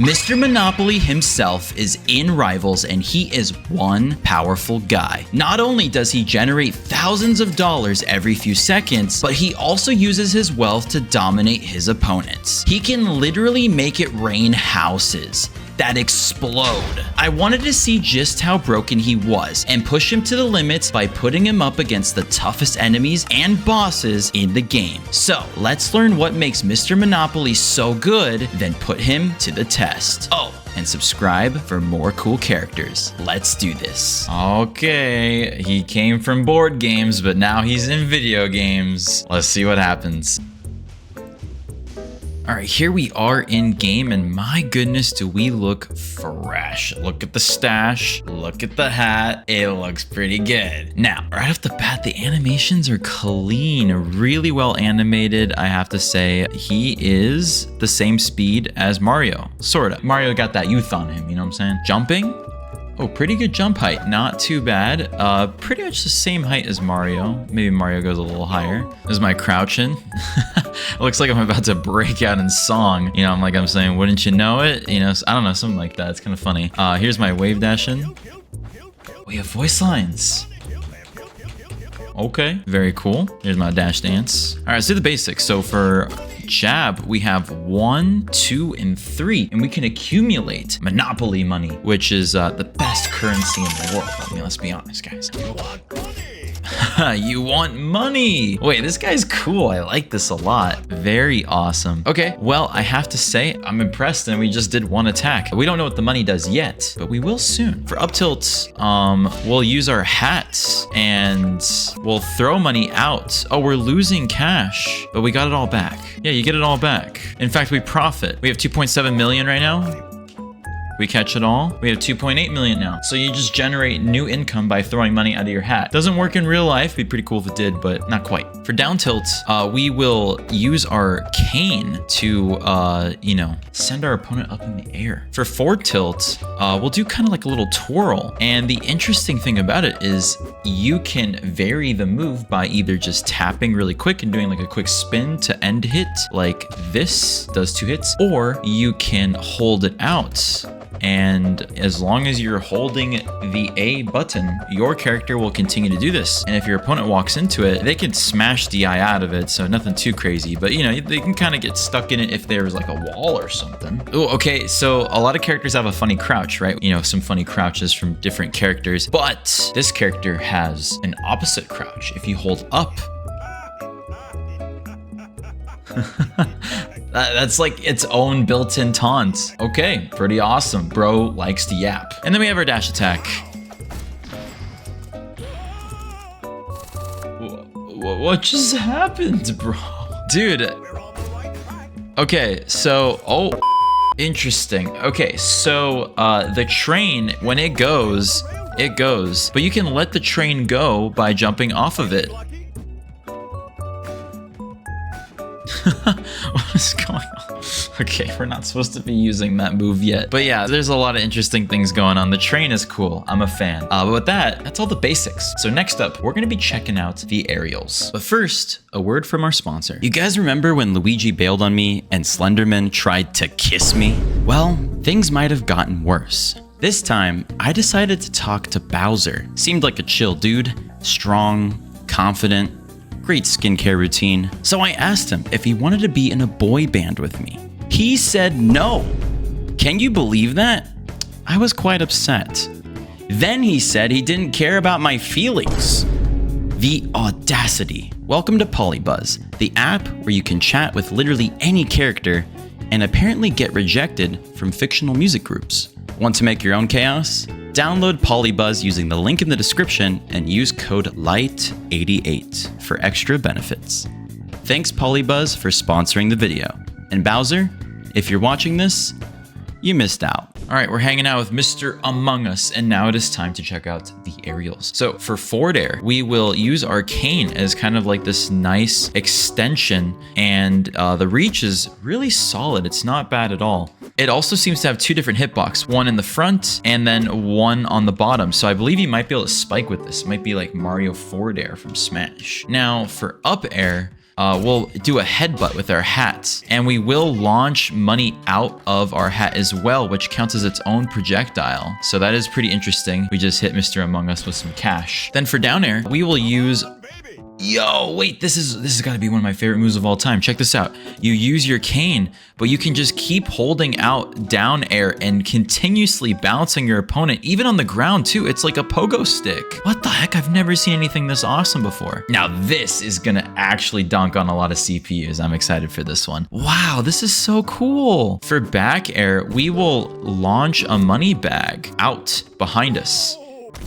Mr. Monopoly himself is in Rivals, and he is one powerful guy. Not only does he generate thousands of dollars every few seconds, but he also uses his wealth to dominate his opponents. He can literally make it rain houses that explode. I wanted to see just how broken he was and push him to the limits by putting him up against the toughest enemies and bosses in the game. So let's learn what makes Mr. Monopoly so good, then put him to the test. Oh, and subscribe for more cool characters. Let's do this. Okay, he came from board games, but now he's in video games. Let's see what happens. All right, here we are in game, and my goodness, do we look fresh. Look at the stash, look at the hat, it looks pretty good. Now, right off the bat, the animations are clean, really well animated. I have to say, he is the same speed as Mario, sorta. Mario got that youth on him, you know what I'm saying? Jumping? Oh, pretty good jump height, not too bad. Pretty much the same height as Mario. Maybe Mario goes a little higher. This is my crouching. It looks like I'm about to break out in song. You know, I'm saying, wouldn't you know it? You know, I don't know, something like that. It's kind of funny. Here's my wave dashing. We have voice lines. Okay, very cool. Here's my dash dance. All right, let's do the basics. So for jab, we have 1, 2, and 3, and we can accumulate Monopoly money, which is the best currency in the world. I mean, let's be honest, guys. You want money. Wait, this guy's cool. I like this a lot. Very awesome. Okay, well, I have to say, I'm impressed, and we just did one attack. We don't know what the money does yet, but we will soon. For up tilts, we'll use our hats, and we'll throw money out. Oh, we're losing cash, but we got it all back. Yeah, you get it all back. In fact, we profit. We have 2.7 million right now. We catch it all. We have 2.8 million now. So you just generate new income by throwing money out of your hat. Doesn't work in real life. It'd be pretty cool if it did, but not quite. For down tilts, we will use our cane to, you know, send our opponent up in the air. For forward tilt, we'll do kind of like a little twirl. And the interesting thing about it is you can vary the move by either just tapping really quick and doing like a quick spin to end hit, like this does 2 hits, or you can hold it out. And as long as you're holding the A button, your character will continue to do this. And if your opponent walks into it, they can smash DI out of it, so nothing too crazy. But, you know, they can kind of get stuck in it if there's like a wall or something. Oh, okay, so a lot of characters have a funny crouch, right? You know, some funny crouches from different characters. But this character has an opposite crouch. If you hold up, that's like its own built-in taunt. Okay, pretty awesome. Bro likes to yap. And then we have our dash attack. What just happened, bro? Dude. Okay, so, oh, interesting. Okay, so the train, when it goes, but you can let the train go by jumping off of it. What is going on? Okay, we're not supposed to be using that move yet. But yeah, there's a lot of interesting things going on. The train is cool. I'm a fan. But with that, that's all the basics. So next up, we're going to be checking out the aerials. But first, a word from our sponsor. You guys remember when Luigi bailed on me and Slenderman tried to kiss me? Well, things might have gotten worse. This time, I decided to talk to Bowser. Seemed like a chill dude, strong, confident, great skincare routine. So I asked him if he wanted to be in a boy band with me. He said no. Can you believe that? I was quite upset. Then he said he didn't care about my feelings. The audacity. Welcome to Polybuzz, the app where you can chat with literally any character and apparently get rejected from fictional music groups. Want to make your own chaos? Download Polybuzz using the link in the description and use code LIGHT88 for extra benefits. Thanks Polybuzz for sponsoring the video. And Bowser, if you're watching this, you missed out. All right, we're hanging out with Mr. Among Us, and now it is time to check out the aerials. So for forward air, we will use our cane as kind of like this nice extension, and the reach is really solid. It's not bad at all. It also seems to have 2 different hitbox, one in the front and then one on the bottom. So I believe you might be able to spike with this. It might be like Mario forward air from Smash. Now for up air, we'll do a headbutt with our hat, and we will launch money out of our hat as well, which counts as its own projectile. So that is pretty interesting. We just hit Mr. Among Us with some cash. Then for down air, we will use... Yo, wait, this has got to be one of my favorite moves of all time. Check this out. You use your cane, but you can just keep holding out down air and continuously bouncing your opponent, even on the ground too. It's like a pogo stick. What the heck? I've never seen anything this awesome before. Now this is gonna actually dunk on a lot of CPUs. I'm excited for this one. Wow, this is so cool. For back air, we will launch a money bag out behind us.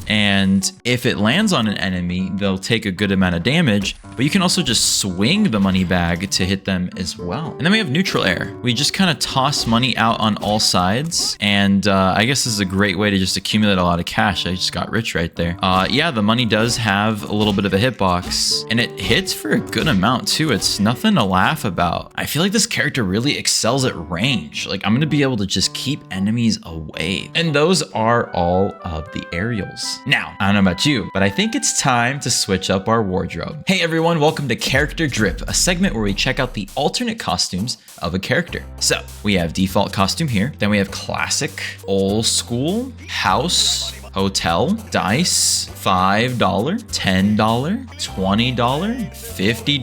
And if it lands on an enemy, they'll take a good amount of damage, but you can also just swing the money bag to hit them as well. And then we have neutral air. We just kind of toss money out on all sides. And I guess this is a great way to just accumulate a lot of cash. I just got rich right there. Yeah, the money does have a little bit of a hitbox, and it hits for a good amount too. It's nothing to laugh about. I feel like this character really excels at range. Like, I'm gonna be able to just keep enemies away. And those are all of the aerials. Now, I don't know about you, but I think it's time to switch up our wardrobe. Hey everyone, welcome to Character Drip, a segment where we check out the alternate costumes of a character. So, we have default costume here, then we have classic, old school, house, hotel, dice, $5, $10, $20, $50,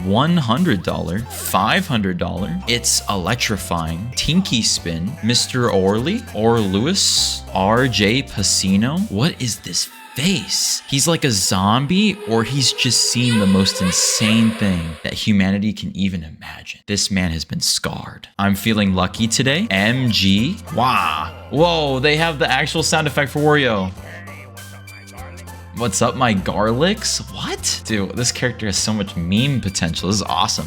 $100, $500. It's electrifying. Tinky Spin, Mr. Orly, or Lewis, RJ Pacino. What is this face? He's like a zombie, or he's just seen the most insane thing that humanity can even imagine. This man has been scarred. I'm feeling lucky today. MG. Wow. Whoa, they have the actual sound effect for Wario. What's up, my garlics? What? Dude, this character has so much meme potential. This is awesome.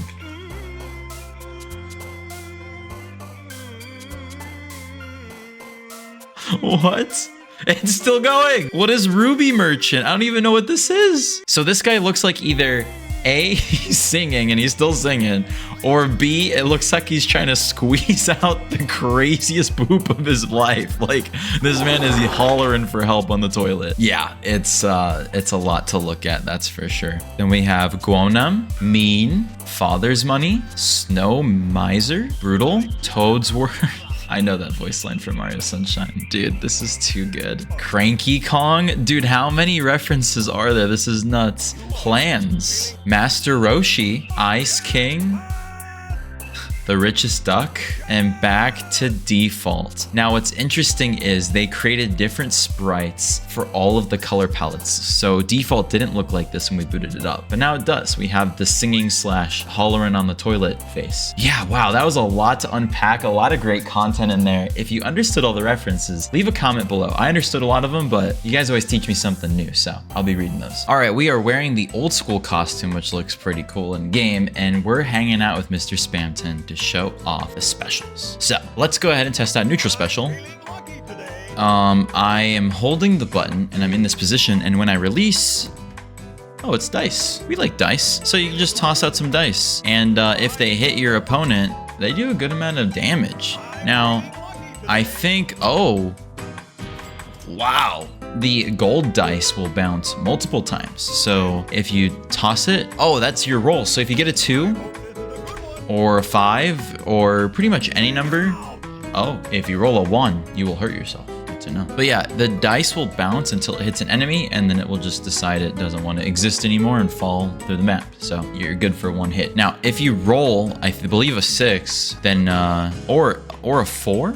What? It's still going. What is Ruby Merchant? I don't even know what this is. So this guy looks like either A, he's singing and he's still singing, or B, it looks like he's trying to squeeze out the craziest poop of his life. Like, this man is hollering for help on the toilet. Yeah, it's a lot to look at, that's for sure. Then we have Guonam, Mean, Father's Money, Snow Miser, Brutal, Toad's Word. I know that voice line from Mario Sunshine. Dude, this is too good. Cranky Kong? Dude, how many references are there? This is nuts. Plans. Master Roshi. Ice King. The Richest Duck, and back to default. Now what's interesting is they created different sprites for all of the color palettes. So default didn't look like this when we booted it up, but now it does. We have the singing slash hollering on the toilet face. Yeah, wow, that was a lot to unpack, a lot of great content in there. If you understood all the references, leave a comment below. I understood a lot of them, but you guys always teach me something new, so I'll be reading those. All right, we are wearing the old school costume, which looks pretty cool in game, and we're hanging out with Mr. Spamton to show off the specials. So let's go ahead and test out neutral special. I am holding the button and I'm in this position, and when I release, oh, it's dice. We like dice. So you can just toss out some dice, and if they hit your opponent, they do a good amount of damage. Now, I think, oh, wow. The gold dice will bounce multiple times. So if you toss it, oh, that's your roll. So if you get a 2, or a 5, or pretty much any number. Oh, if you roll a 1, you will hurt yourself. Good to know. But yeah, the dice will bounce until it hits an enemy, and then it will just decide it doesn't want to exist anymore and fall through the map. So you're good for 1 hit. Now, if you roll, I believe a 6, then or a 4?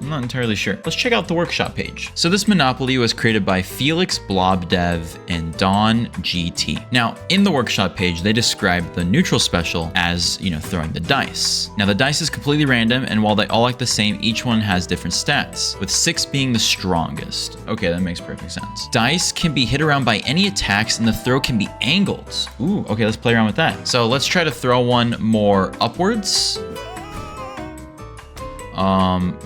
I'm not entirely sure. Let's check out the workshop page. So this Monopoly was created by Felix Blobdev and Don GT. Now, in the workshop page, they describe the neutral special as, you know, throwing the dice. Now, the dice is completely random, and while they all act the same, each one has different stats, with 6 being the strongest. Okay, that makes perfect sense. Dice can be hit around by any attacks, and the throw can be angled. Ooh, okay, let's play around with that. So let's try to throw one more upwards.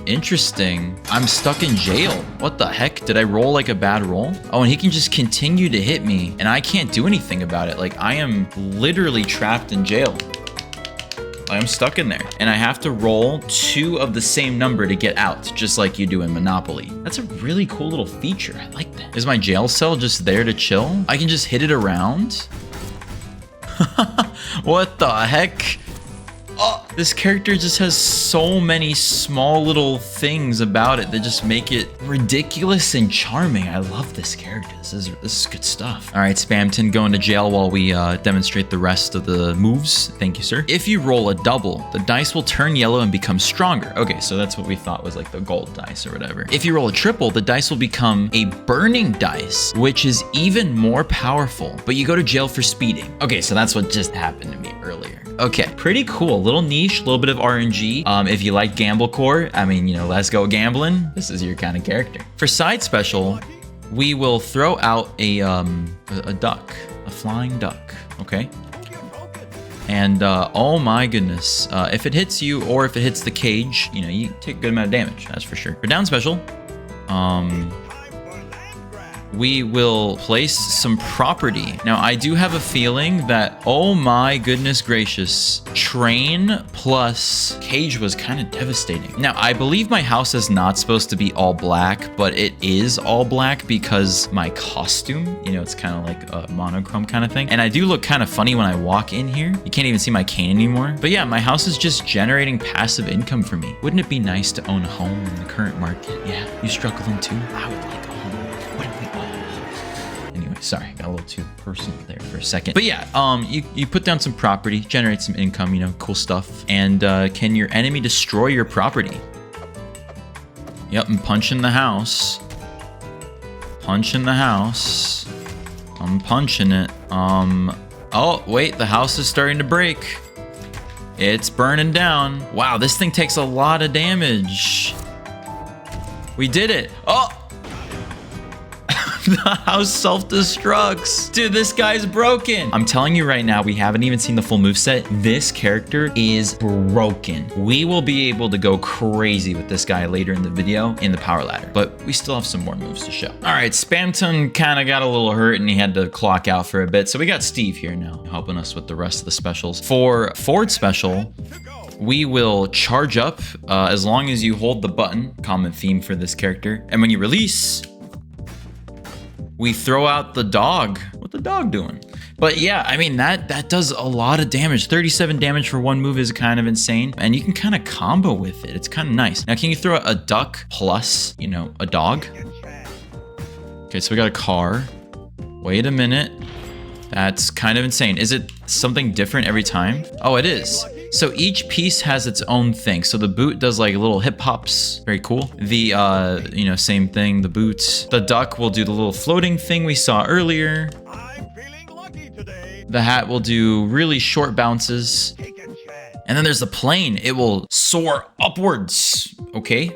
Interesting. I'm stuck in jail. What the heck? Did I roll like a bad roll? Oh, and he can just continue to hit me, and I can't do anything about it. Like, I am literally trapped in jail. I'm stuck in there, and I have to roll 2 of the same number to get out, just like you do in Monopoly. That's a really cool little feature. I like that. Is my jail cell just there to chill? I can just hit it around. What the heck? Oh, this character just has so many small little things about it that just make it ridiculous and charming. I love this character. This is good stuff. All right, Spamton, going to jail while we demonstrate the rest of the moves. Thank you, sir. If you roll a double, the dice will turn yellow and become stronger. Okay, so that's what we thought was like the gold dice or whatever. If you roll a triple, the dice will become a burning dice, which is even more powerful, but you go to jail for speeding. Okay, so that's what just happened to me earlier. Okay, pretty cool. A little niche, a little bit of RNG. If you like Gamblecore, I mean, you know, let's go gambling. This is your kind of character. For side special, we will throw out a duck, a flying duck, okay? And oh my goodness, if it hits you or if it hits the cage, you know, you take a good amount of damage, that's for sure. For down special, we will place some property. Now, I do have a feeling that, oh my goodness gracious, train plus cage was kind of devastating. Now, I believe my house is not supposed to be all black, but it is all black because my costume, you know, it's kind of like a monochrome kind of thing. And I do look kind of funny when I walk in here. You can't even see my cane anymore. But yeah, my house is just generating passive income for me. Wouldn't it be nice to own a home in the current market? Yeah, you struggling too? I would like a home. Wouldn't we all? Anyway, sorry, got a little too personal there for a second. But yeah, you put down some property, generate some income, you know, cool stuff. And can your enemy destroy your property? Yep, I'm punching the house. Punching the house. I'm punching it. Oh, wait, the house is starting to break. It's burning down. Wow, this thing takes a lot of damage. We did it. Oh! The house self-destructs. Dude, this guy's broken. I'm telling you right now, we haven't even seen the full moveset. This character is broken. We will be able to go crazy with this guy later in the video in the power ladder, but we still have some more moves to show. All right, Spamton kind of got a little hurt and he had to clock out for a bit. So we got Steve here now helping us with the rest of the specials. For forward special, we will charge up as long as you hold the button, common theme for this character. And when you release, we throw out the dog. What the dog doing? But yeah, I mean, that does a lot of damage. 37 damage for one move is kind of insane. And you can kind of combo with it. It's kind of nice. Now, can you throw out a duck plus, you know, a dog? Okay, so we got a car. Wait a minute. That's kind of insane. Is it something different every time? Oh, it is. So each piece has its own thing. So the boot does like little hip hops. Very cool. The, you know, same thing, the boots. The duck will do the little floating thing we saw earlier. I'm feeling lucky today. The hat will do really short bounces. And then there's the plane. It will soar upwards. Okay.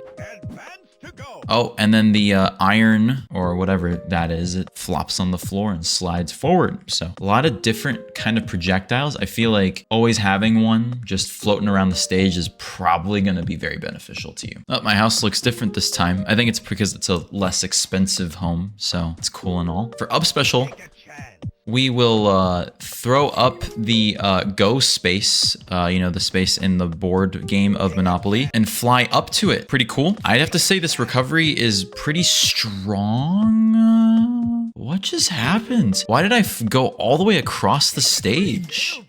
Oh, and then the iron or whatever that is, it flops on the floor and slides forward. So a lot of different kind of projectiles. I feel like always having one just floating around the stage is probably going to be very beneficial to you. Oh, my house looks different this time. I think it's because it's a less expensive home, so it's cool and all. For up special, we will throw up the go space, you know, the space in the board game of Monopoly, and fly up to it. Pretty cool. I'd have to say this recovery is pretty strong. What just happened? Why did I go all the way across the stage?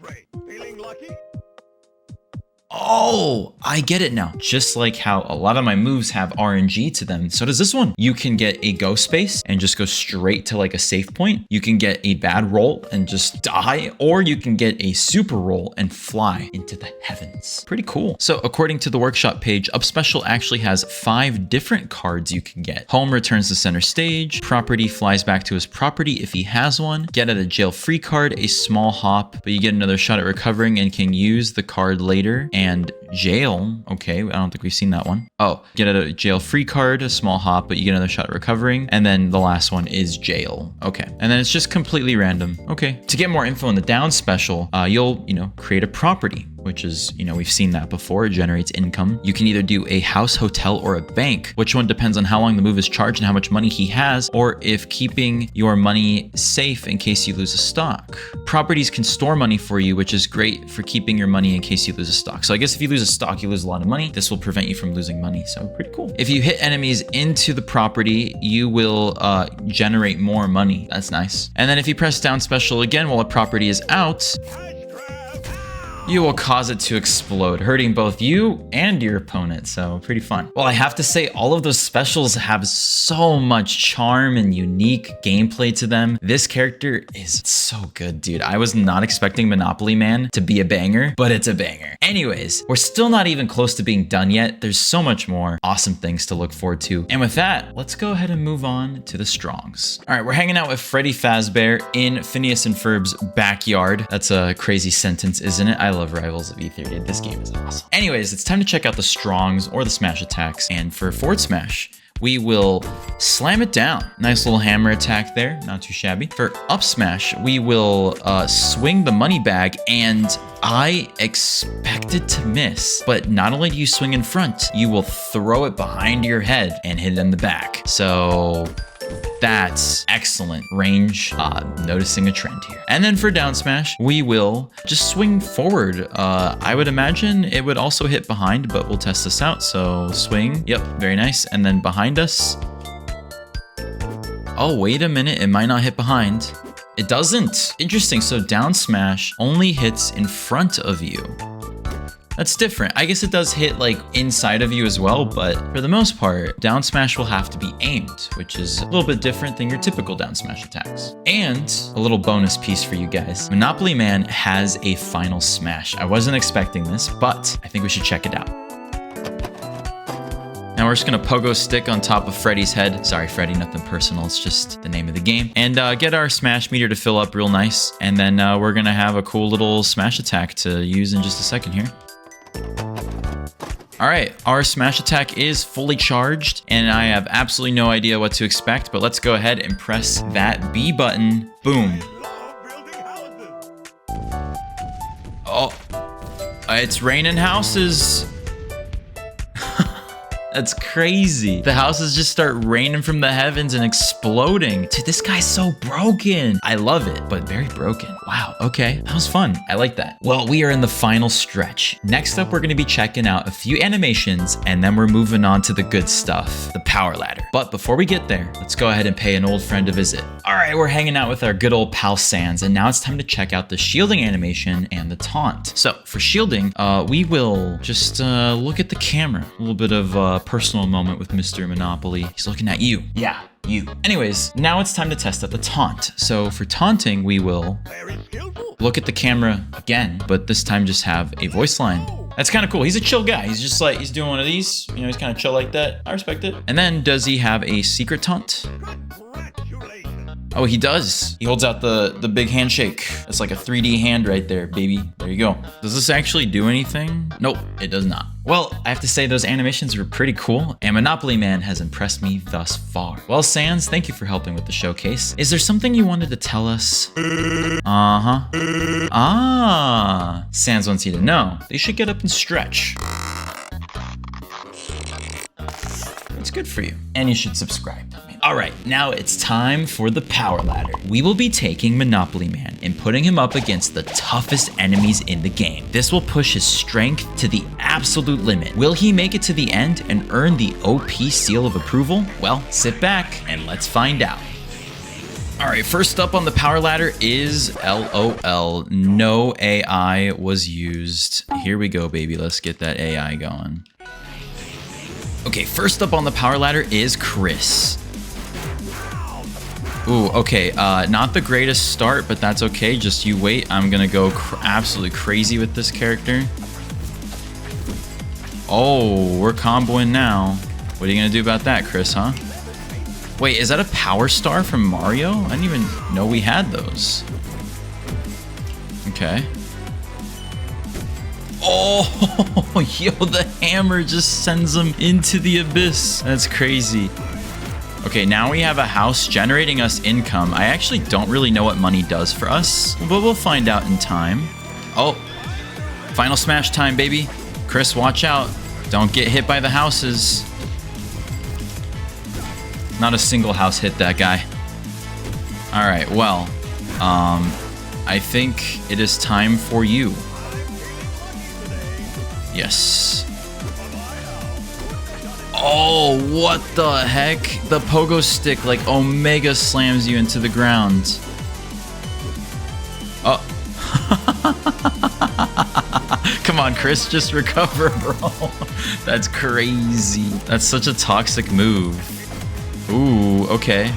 Oh, I get it now. Just like how a lot of my moves have RNG to them, so does this one. You can get a go space and just go straight to like a safe point. You can get a bad roll and just die, or you can get a super roll and fly into the heavens. Pretty cool. So according to the workshop page, Up Special actually has 5 different cards you can get. Home returns to center stage. Property flies back to his property if he has one. Get at a jail free card, a small hop, but you get another shot at recovering and can use the card later. And jail, okay, I don't think we've seen that one. Oh, get a jail free card, a small hop, but you get another shot at recovering. And then the last one is jail. Okay, and then it's just completely random. Okay, to get more info on the down special, you'll, you know, create a property, which is, you know, we've seen that before. It generates income. You can either do a house, hotel, or a bank. Which one depends on how long the move is charged and how much money he has, or if keeping your money safe in case you lose a stock. Properties can store money for you, which is great for keeping your money in case you lose a stock. So I guess if you lose lose a stock, you lose a lot of money. This will prevent you from losing money, so pretty cool. If you hit enemies into the property, you will generate more money. That's nice. And then if you press down special again while a property is out, you will cause it to explode, hurting both you and your opponent, so pretty fun. Well, I have to say, all of those specials have so much charm and unique gameplay to them. This character is so good, dude. I was not expecting Monopoly Man to be a banger, but it's a banger. Anyways, we're still not even close to being done yet. There's so much more awesome things to look forward to. And with that, let's go ahead and move on to the strongs. All right, we're hanging out with Freddy Fazbear in Phineas and Ferb's backyard. That's a crazy sentence, isn't it? I love Rivals of Aether, dude. This game is awesome. Anyways, it's time to check out the strongs or the smash attacks. And for forward smash, we will slam it down. Nice little hammer attack there, not too shabby. For up smash, we will swing the money bag, and I expected to miss. But not only do you swing in front, you will throw it behind your head and hit it in the back. So that's excellent range, noticing a trend here. And then for down smash, we will just swing forward. I would imagine it would also hit behind, but we'll test this out. So swing, yep, very nice. And then behind us. Oh, wait a minute, it might not hit behind. It doesn't. Interesting, so down smash only hits in front of you. That's different. I guess it does hit like inside of you as well, but for the most part, down smash will have to be aimed, which is a little bit different than your typical down smash attacks. And a little bonus piece for you guys. Monopoly Man has a final smash. I wasn't expecting this, but I think we should check it out. Now we're just gonna pogo stick on top of Freddy's head. Sorry, Freddy, nothing personal. It's just the name of the game. And get our smash meter to fill up real nice. And then we're gonna have a cool little smash attack to use in just a second here. All right, our smash attack is fully charged, and I have absolutely no idea what to expect, but let's go ahead and press that B button. Boom. Oh, it's raining houses. That's crazy. The houses just start raining from the heavens and exploding. Dude, this guy's so broken. I love it, but very broken. Wow, okay, that was fun. I like that. Well, we are in the final stretch. Next up, we're gonna be checking out a few animations, and then we're moving on to the good stuff, the power ladder. But before we get there, let's go ahead and pay an old friend a visit. All right, we're hanging out with our good old pal Sans, and now it's time to check out the shielding animation and the taunt. So for shielding, we will just look at the camera. A little bit of personal moment with Mr. Monopoly. He's looking at you. Yeah, you. Anyways, now it's time to test out the taunt. So for taunting, we will look at the camera again, but this time just have a voice line. That's kind of cool. He's a chill guy. He's just like, he's doing one of these. You know, he's kind of chill like that. I respect it. And then does he have a secret taunt? Oh, he does. He holds out the big handshake. It's like a 3D hand right there, baby. There you go. Does this actually do anything? Nope, it does not. Well, I have to say those animations were pretty cool, and Monopoly Man has impressed me thus far. Well, Sans, thank you for helping with the showcase. Is there something you wanted to tell us? Sans wants you to know they should get up and stretch. It's good for you. And you should subscribe. All right, now it's time for the power ladder. We will be taking Monopoly Man and putting him up against the toughest enemies in the game. This will push his strength to the absolute limit. Will he make it to the end and earn the OP seal of approval? Well, sit back and let's find out. All right, first up on the power ladder is LOL. No AI was used. Here we go, baby. Let's get that AI going. Okay, first up on the power ladder is Chris. Ooh, okay, not the greatest start, but that's okay. Just you wait. I'm gonna go absolutely crazy with this character. Oh, we're comboing now. What are you gonna do about that, Chris, huh? Wait, is that a power star from Mario? I didn't even know we had those. Okay. Oh, yo, the hammer just sends him into the abyss. That's crazy. Okay, now we have a house generating us income. I actually don't really know what money does for us, but we'll find out in time. Oh, final smash time, baby. Chris, watch out. Don't get hit by the houses. Not a single house hit that guy. All right, well, I think it is time for you. Yes. Oh, what the heck? The pogo stick like omega slams you into the ground. Oh. Come on, Chris, just recover, bro. That's crazy. That's such a toxic move. Ooh, okay.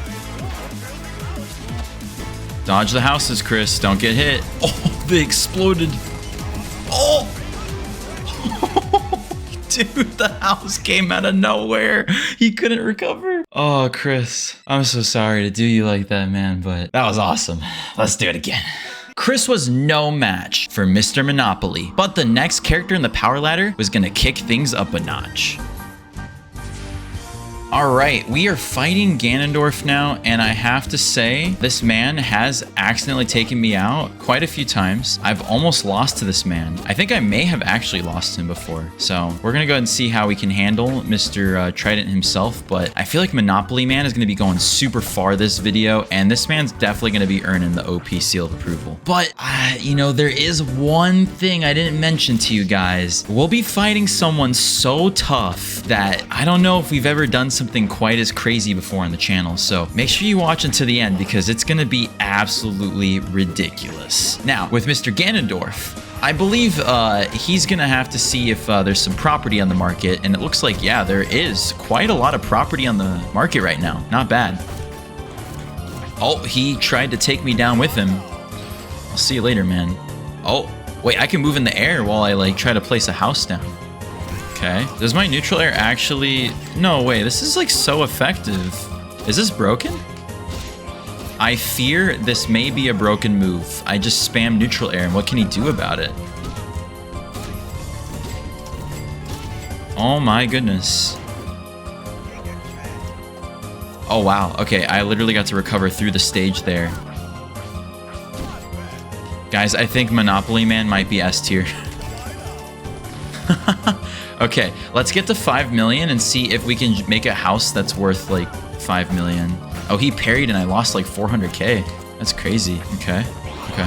Dodge the houses, Chris. Don't get hit. Oh, they exploded. Oh! Dude, the house came out of nowhere. He couldn't recover. Oh, Chris, I'm so sorry to do you like that, man, but that was awesome. Let's do it again. Chris was no match for Mr. Monopoly, but the next character in the power ladder was gonna kick things up a notch. All right, we are fighting Ganondorf now, and I have to say, this man has accidentally taken me out quite a few times. I've almost lost to this man. I think I may have actually lost him before. So we're gonna go ahead and see how we can handle Mr. Trident himself, but I feel like Monopoly Man is gonna be going super far this video, and this man's definitely gonna be earning the OP seal of approval. But, you know, there is one thing I didn't mention to you guys. We'll be fighting someone so tough that I don't know if we've ever done something quite as crazy before on the channel, so make sure you watch until the end because it's gonna be absolutely ridiculous. Now, with Mr. Ganondorf, I believe he's gonna have to see if there's some property on the market, and it looks like, yeah, there is quite a lot of property on the market right now. Not bad. Oh, he tried to take me down with him. I'll see you later, man. Oh, wait, I can move in the air while I like try to place a house down. Okay. Does my neutral air actually... No way, this is like so effective. Is this broken? I fear this may be a broken move. I just spam neutral air, and what can he do about it? Oh my goodness. Oh wow, okay, I literally got to recover through the stage there. Guys, I think Monopoly Man might be S tier. Okay, let's get to 5 million and see if we can make a house that's worth like 5 million. Oh, he parried and I lost like 400k. That's crazy. Okay, okay.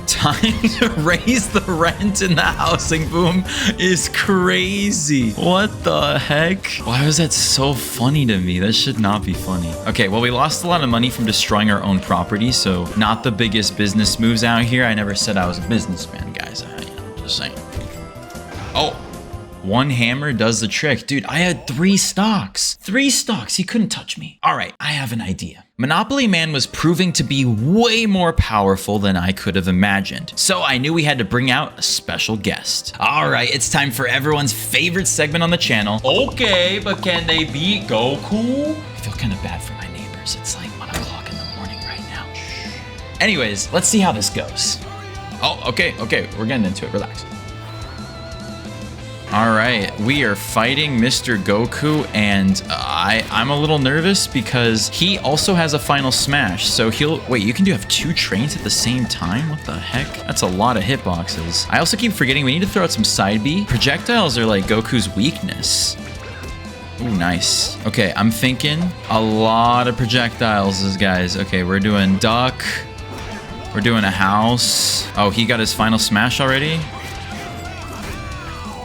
Time to raise the rent in the housing boom is crazy. What the heck? Why was that so funny to me? That should not be funny. Okay, well, we lost a lot of money from destroying our own property, so not the biggest business moves out here. I never said I was a businessman, guys. Just saying. Oh, one hammer does the trick. Dude, I had 3 stocks. 3 stocks. He couldn't touch me. All right, I have an idea. Monopoly Man was proving to be way more powerful than I could have imagined. So I knew we had to bring out a special guest. All right, it's time for everyone's favorite segment on the channel. Okay, but can they beat Goku? I feel kind of bad for my neighbors. It's like 1 o'clock in the morning right now. Anyways, let's see how this goes. Oh, okay, we're getting into it. Relax. All right, we are fighting Mr. Goku, and I'm a little nervous because he also has a final smash. So he'll... Wait, you can have 2 trains at the same time? What the heck? That's a lot of hitboxes. I also keep forgetting we need to throw out some side B. Projectiles are like Goku's weakness. Ooh, nice. Okay, I'm thinking a lot of projectiles, guys. Okay, we're doing duck. We're doing a house. Oh, he got his final smash already?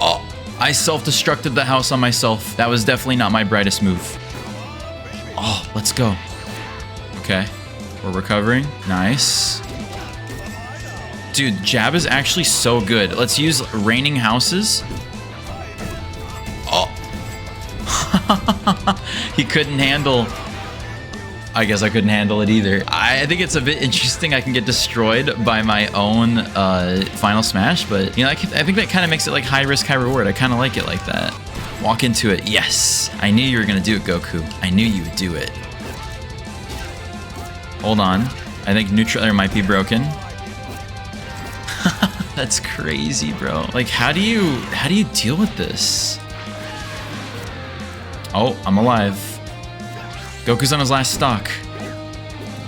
Oh, I self-destructed the house on myself. That was definitely not my brightest move. Oh, let's go. Okay, we're recovering. Nice. Dude, jab is actually so good. Let's use raining houses. Oh. He couldn't handle... I guess I couldn't handle it either. I think it's a bit interesting I can get destroyed by my own final smash, but you know, I think that kind of makes it like high risk, high reward. I kind of like it like that. Walk into it. Yes. I knew you were going to do it, Goku. I knew you would do it. Hold on. I think neutral air might be broken. That's crazy, bro. Like, how do you deal with this? Oh, I'm alive. Goku's on his last stock.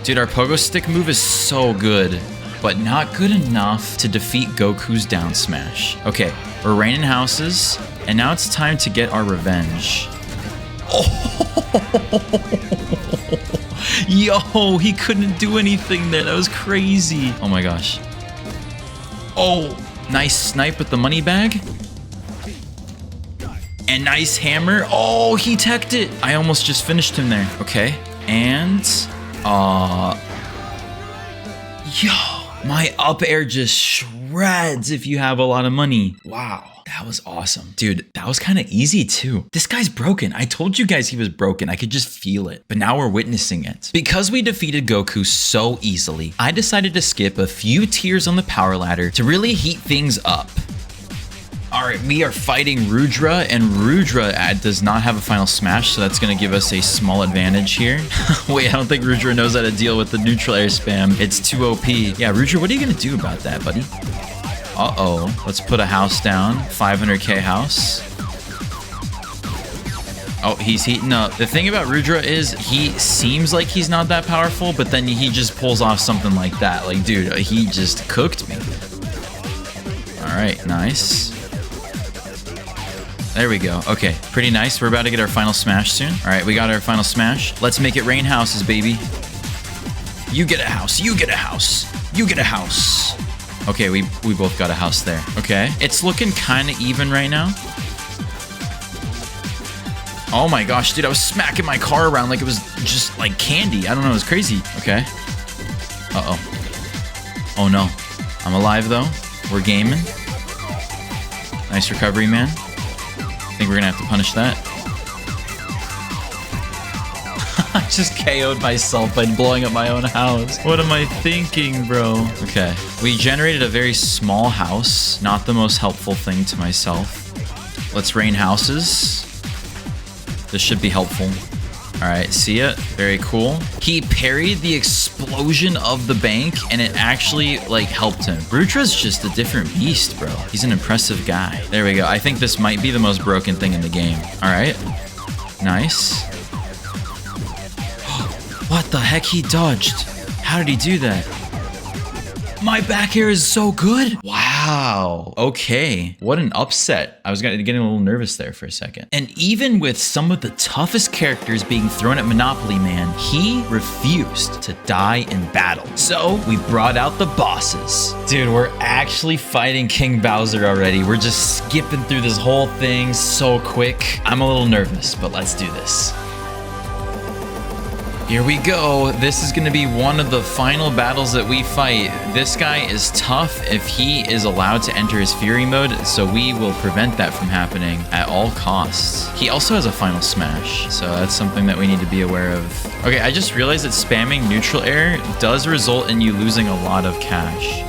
Dude, our pogo stick move is so good, but not good enough to defeat Goku's down smash. Okay, we're raining houses, and now it's time to get our revenge. Oh, yo, he couldn't do anything there. That was crazy. Oh my gosh. Oh, nice snipe with the money bag. And nice hammer. Oh, he teched it. I almost just finished him there. Okay. And, yo, my up air just shreds if you have a lot of money. Wow. That was awesome. Dude, that was kind of easy too. This guy's broken. I told you guys he was broken. I could just feel it. But now we're witnessing it. Because we defeated Goku so easily, I decided to skip a few tiers on the power ladder to really heat things up. All right, we are fighting Rudra, and Rudra does not have a final smash, so that's gonna give us a small advantage here. Wait, I don't think Rudra knows how to deal with the neutral air spam. It's too OP. Yeah, Rudra, what are you gonna do about that, buddy? Uh-oh, let's put a house down. 500k house. Oh, he's heating up. The thing about Rudra is he seems like he's not that powerful, but then he just pulls off something like that. Like, dude, he just cooked me. All right, nice. There we go. Okay, pretty nice. We're about to get our final smash soon. All right, we got our final smash. Let's make it rain houses, baby. You get a house. You get a house. You get a house. Okay, we both got a house there. Okay, it's looking kind of even right now. Oh my gosh, dude, I was smacking my car around like it was just like candy. I don't know, it was crazy. Okay. Uh-oh. Oh no. I'm alive though. We're gaming. Nice recovery, man. I think we're gonna have to punish that. I just KO'd myself by blowing up my own house. What am I thinking, bro? Okay. We generated a very small house. Not the most helpful thing to myself. Let's rain houses. This should be helpful. All right, see it? Very cool. He parried the explosion of the bank, and it actually, like, helped him. Rudra's just a different beast, bro. He's an impressive guy. There we go. I think this might be the most broken thing in the game. All right. Nice. What the heck? He dodged. How did he do that? My back air is so good. Wow. Okay. What an upset. I was getting a little nervous there for a second. And even with some of the toughest characters being thrown at Monopoly Man, he refused to die in battle. So we brought out the bosses. Dude, we're actually fighting King Bowser already. We're just skipping through this whole thing so quick. I'm a little nervous, but let's do this. Here we go. This is going to be one of the final battles that we fight. This guy is tough if he is allowed to enter his Fury mode, so we will prevent that from happening at all costs. He also has a final smash, so that's something that we need to be aware of. Okay, I just realized that spamming neutral air does result in you losing a lot of cash.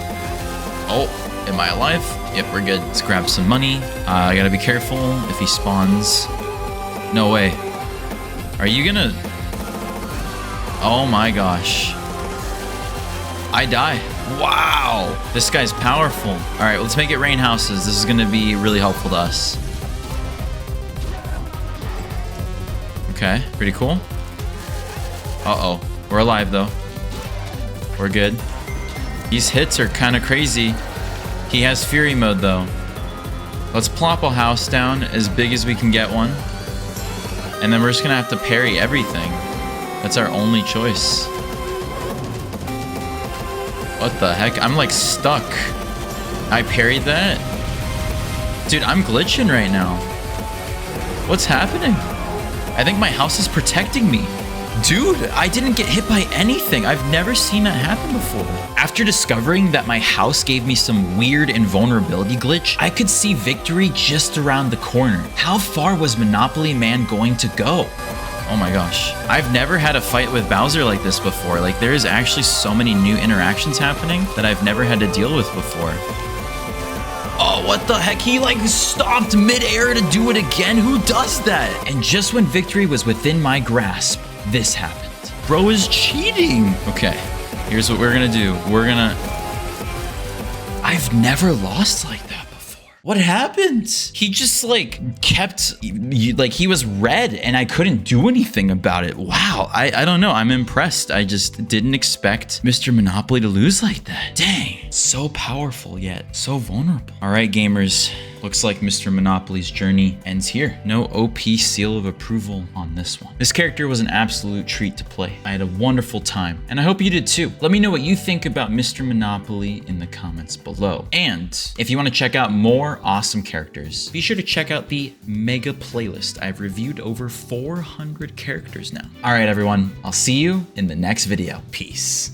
Oh, am I alive? Yep, we're good. Let's grab some money. I gotta be careful if he spawns. No way. Are you gonna... Oh my gosh. I die. Wow. This guy's powerful. All right, let's make it rain houses. This is going to be really helpful to us. Okay, pretty cool. Uh-oh. We're alive, though. We're good. These hits are kind of crazy. He has Fury mode, though. Let's plop a house down as big as we can get one. And then we're just going to have to parry everything. That's our only choice. What the heck? I'm like stuck. I parried that? Dude, I'm glitching right now. What's happening? I think my house is protecting me. Dude, I didn't get hit by anything. I've never seen that happen before. After discovering that my house gave me some weird invulnerability glitch, I could see victory just around the corner. How far was Monopoly Man going to go? Oh my gosh. I've never had a fight with Bowser like this before. Like, there is actually so many new interactions happening that I've never had to deal with before. Oh, what the heck? He like stopped mid-air to do it again? Who does that? And just when victory was within my grasp, this happened. Bro is cheating. Okay, here's what we're gonna do. I've never lost like that. What happened? He just like kept, like he was red and I couldn't do anything about it. Wow, I don't know, I'm impressed. I just didn't expect Mr. Monopoly to lose like that. Dang, so powerful yet so vulnerable. All right, gamers, Looks like Mr. Monopoly's journey ends here. No OP seal of approval on this one. This character was an absolute treat to play. I had a wonderful time, and I hope you did too. Let me know what you think about Mr. Monopoly in the comments below. And if you want to check out more awesome characters, be sure to check out the mega playlist. I've reviewed over 400 characters now. All right, everyone, I'll see you in the next video. Peace.